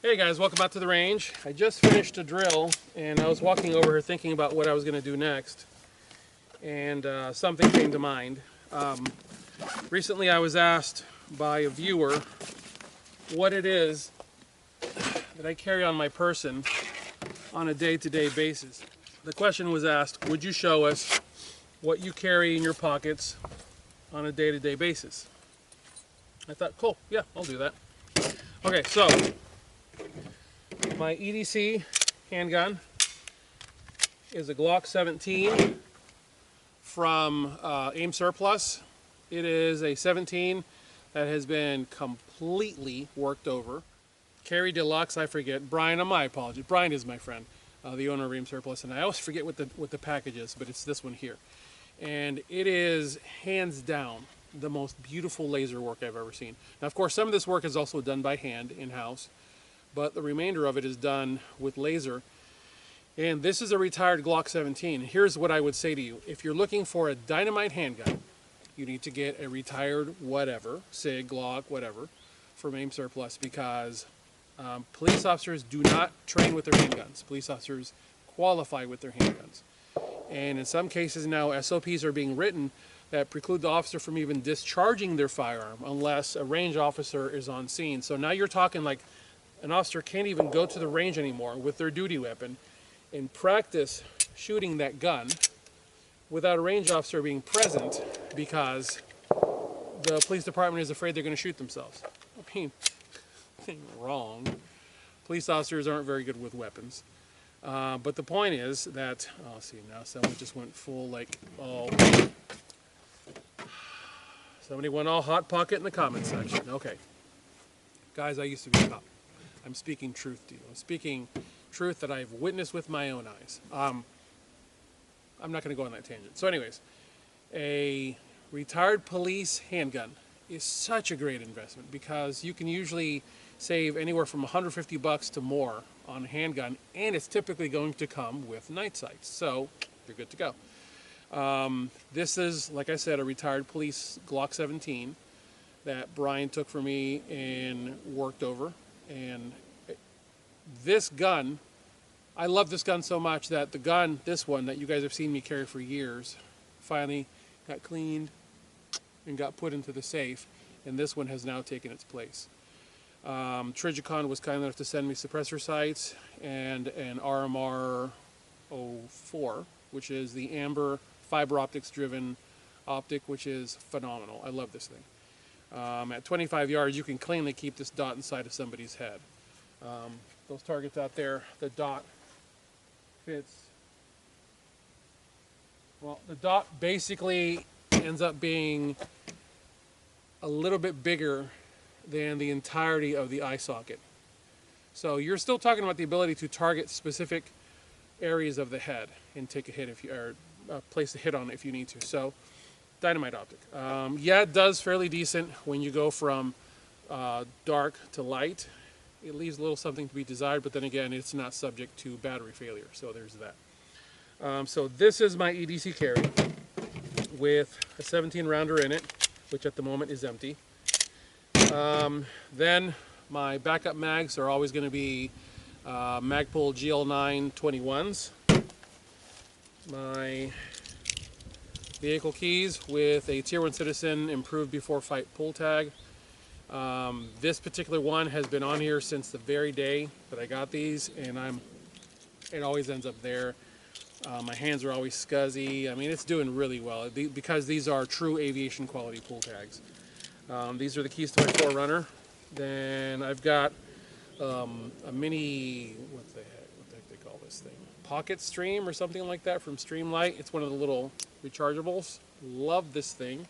Hey guys, welcome out to the range. I just finished a drill and I was walking over here thinking about what I was going to do next, and something came to mind. Recently I was asked by a viewer what it is that I carry on my person on a day-to-day basis. The question was asked, would you show us what you carry in your pockets on a day-to-day basis? I thought, cool, yeah, I'll do that. Okay, so my EDC handgun is a Glock 17 from Aim Surplus. It is a 17 that has been completely worked over. Carry Deluxe, I forget. Brian, my apologies. Brian is my friend, the owner of Aim Surplus, and I always forget what the package is, but it's this one here. And it is hands down the most beautiful laser work I've ever seen. Now, of course, some of this work is also done by hand in-house, but the remainder of it is done with laser. And this is a retired Glock 17. Here's what I would say to you. If you're looking for a dynamite handgun, you need to get a retired whatever, SIG, Glock, whatever, from Aim Surplus, because police officers do not train with their handguns. Police officers qualify with their handguns. And in some cases now, SOPs are being written that preclude the officer from even discharging their firearm unless a range officer is on scene. So now you're talking like an officer can't even go to the range anymore with their duty weapon and practice shooting that gun without a range officer being present because the police department is afraid they're going to shoot themselves. I mean, wrong. Police officers aren't very good with weapons. But the point is that, oh, see, now someone just went full, like, oh, somebody went all Hot Pocket in the comment section. Okay. Guys, I used to be a cop. I'm speaking truth to you. I'm speaking truth that I've witnessed with my own eyes. I'm not going to go on that tangent. So anyways, a retired police handgun is such a great investment because you can usually save anywhere from $150 to more on a handgun, and it's typically going to come with night sights. So you're good to go. This is, like I said, a retired police Glock 17 that Brian took for me and worked over. And this gun, I love this gun so much that the gun, this one that you guys have seen me carry for years, finally got cleaned and got put into the safe, and this one has now taken its place. Trigicon was kind enough to send me suppressor sights and an RMR 04, which is the amber fiber optics driven optic, which is phenomenal. I love this thing. At 25 yards, you can cleanly keep this dot inside of somebody's head. Those targets out there, the dot fits. Well, the dot basically ends up being a little bit bigger than the entirety of the eye socket. So you're still talking about the ability to target specific areas of the head and take a hit if you, or place a hit on it if you need to. So dynamite optic. Yeah, it does fairly decent when you go from dark to light. It leaves a little something to be desired, but then again, it's not subject to battery failure, so there's that. So this is my EDC carry with a 17 rounder in it, which at the moment is empty. Then my backup mags are always going to be Magpul GL9 21s. My vehicle keys with a Tier 1 Citizen improved before fight pull tag. This particular one has been on here since the very day that I got these, and it always ends up there. My hands are always scuzzy. I mean, it's doing really well because these are true aviation quality pull tags. These are the keys to my 4Runner. Then I've got a mini, what the heck they call this thing? Pocket Stream or something like that from Streamlight. It's one of the little rechargeables. Love this thing.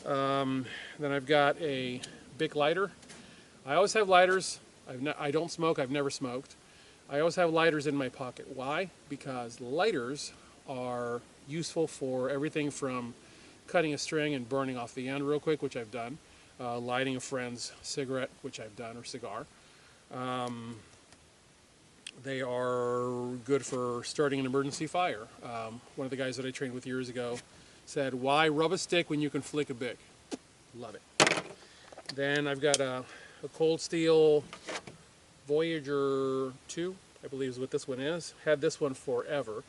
Then I've got a Bic lighter. I always have lighters. I don't smoke. I've never smoked. I always have lighters in my pocket. Why? Because lighters are useful for everything from cutting a string and burning off the end real quick, which I've done, lighting a friend's cigarette, which I've done, or cigar. They are good for starting an emergency fire. One of the guys that I trained with years ago said, why rub a stick when you can flick a Bic? Love it. Then I've got a cold steel Voyager 2, I believe is what this one is. Had this one forever.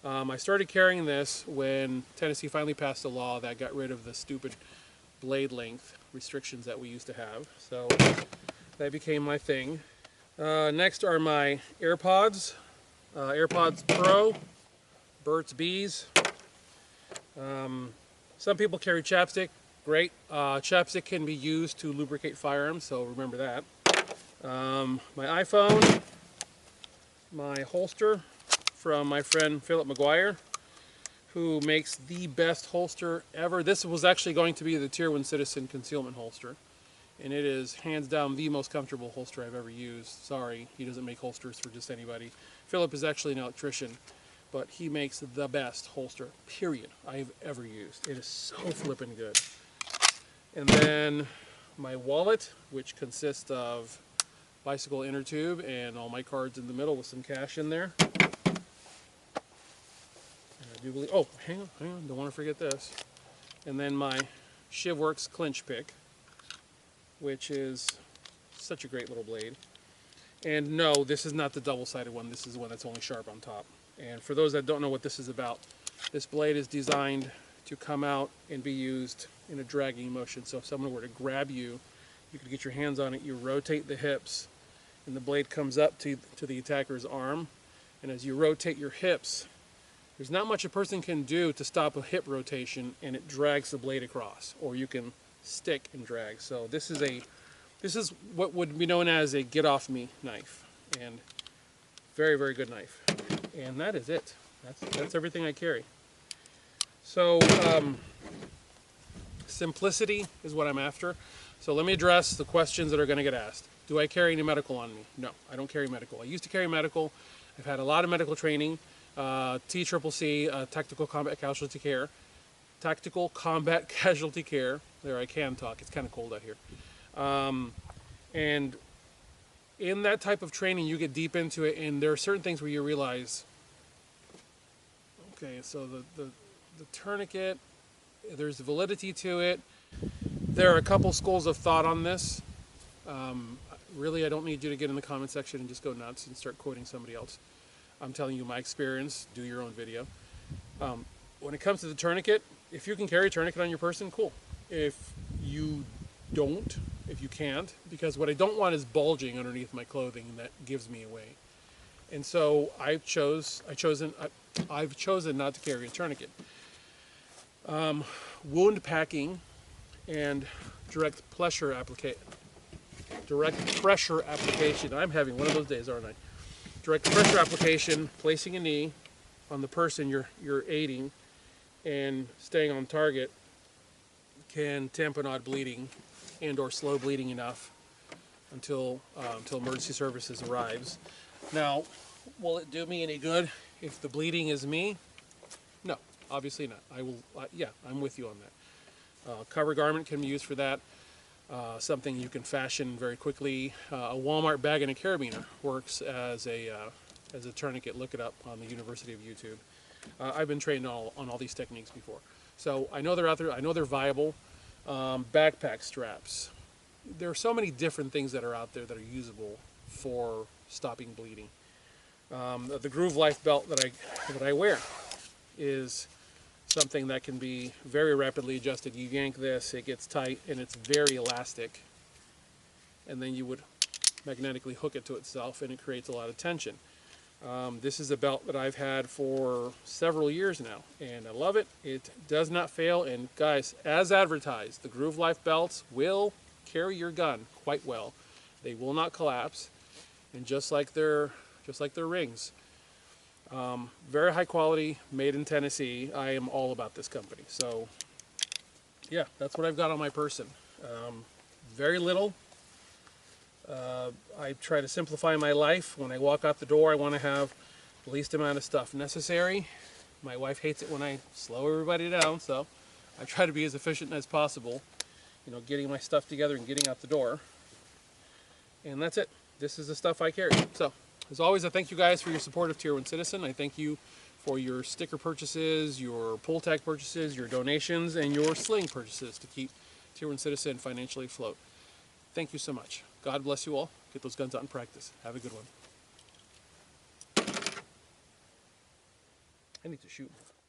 I started carrying this when Tennessee finally passed a law that got rid of the stupid blade length restrictions that we used to have. So that became my thing. Next are my AirPods. AirPods Pro, Burt's Bees. Some people carry chapstick. Great. Chapstick can be used to lubricate firearms, so remember that. My iPhone, my holster from my friend Phillip McGuire, who makes the best holster ever. This was actually going to be the Tier 1 Citizen concealment holster, and it is hands down the most comfortable holster I've ever used. Sorry, he doesn't make holsters for just anybody. Phillip is actually an electrician, but he makes the best holster, period, I've ever used. It is so flippin' good. And then my wallet, which consists of bicycle inner tube and all my cards in the middle with some cash in there. I do believe, oh, hang on, don't want to forget this. And then my ShivWorks clinch pick, which is such a great little blade. And no, this is not the double-sided one. This is the one that's only sharp on top. And for those that don't know what this is about, this blade is designed to come out and be used in a dragging motion. So if someone were to grab you, you could get your hands on it, you rotate the hips, and the blade comes up to the attacker's arm. And as you rotate your hips, there's not much a person can do to stop a hip rotation, and it drags the blade across. Or you can stick and drag. So this is what would be known as a get-off-me knife. And very, very good knife. And that is it. That's everything I carry. So simplicity is what I'm after. So let me address the questions that are going to get asked. Do I carry any medical on me? No, I don't carry medical. I used to carry medical. I've had a lot of medical training. T.REX, Tactical Combat Casualty Care. Tactical Combat Casualty Care. There, I can talk. It's kind of cold out here. And in that type of training, you get deep into it, and there are certain things where you realize, okay, so the tourniquet, there's validity to it. There are a couple schools of thought on this. Really, I don't need you to get in the comment section and just go nuts and start quoting somebody else. I'm telling you my experience. Do your own video. When it comes to the tourniquet, if you can carry a tourniquet on your person, cool. If you don't, if you can't, because what I don't want is bulging underneath my clothing, and that gives me away. And so I've chosen not to carry a tourniquet. Wound packing and direct pressure application. I'm having one of those days, aren't I? Direct pressure application, placing a knee on the person you're aiding and staying on target can tamponade bleeding and or slow bleeding enough until emergency services arrives. Now, will it do me any good if the bleeding is me? No, obviously not. Yeah, I'm with you on that. Cover garment can be used for that. Something you can fashion very quickly. A Walmart bag and a carabiner works as a tourniquet. Look it up on the University of YouTube. I've been trained on all these techniques before. So I know they're out there. I know they're viable. Backpack straps. There are so many different things that are out there that are usable for stopping bleeding. The Groove Life belt that I wear is something that can be very rapidly adjusted. You yank this, it gets tight, and it's very elastic. And then you would magnetically hook it to itself, and it creates a lot of tension. This is a belt that I've had for several years now, and I love it. It does not fail, and guys, as advertised, the Groove Life belts will carry your gun quite well. They will not collapse, and just like their rings. Very high quality, made in Tennessee. I am all about this company. So, yeah, that's what I've got on my person. Very little. I try to simplify my life. When I walk out the door, I want to have the least amount of stuff necessary. My wife hates it when I slow everybody down, so I try to be as efficient as possible, you know, getting my stuff together and getting out the door. And that's it. This is the stuff I carry. So, as always, I thank you guys for your support of Tier 1 Citizen. I thank you for your sticker purchases, your pull tag purchases, your donations, and your sling purchases to keep Tier 1 Citizen financially afloat. Thank you so much. God bless you all. Get those guns out in practice. Have a good one. I need to shoot more.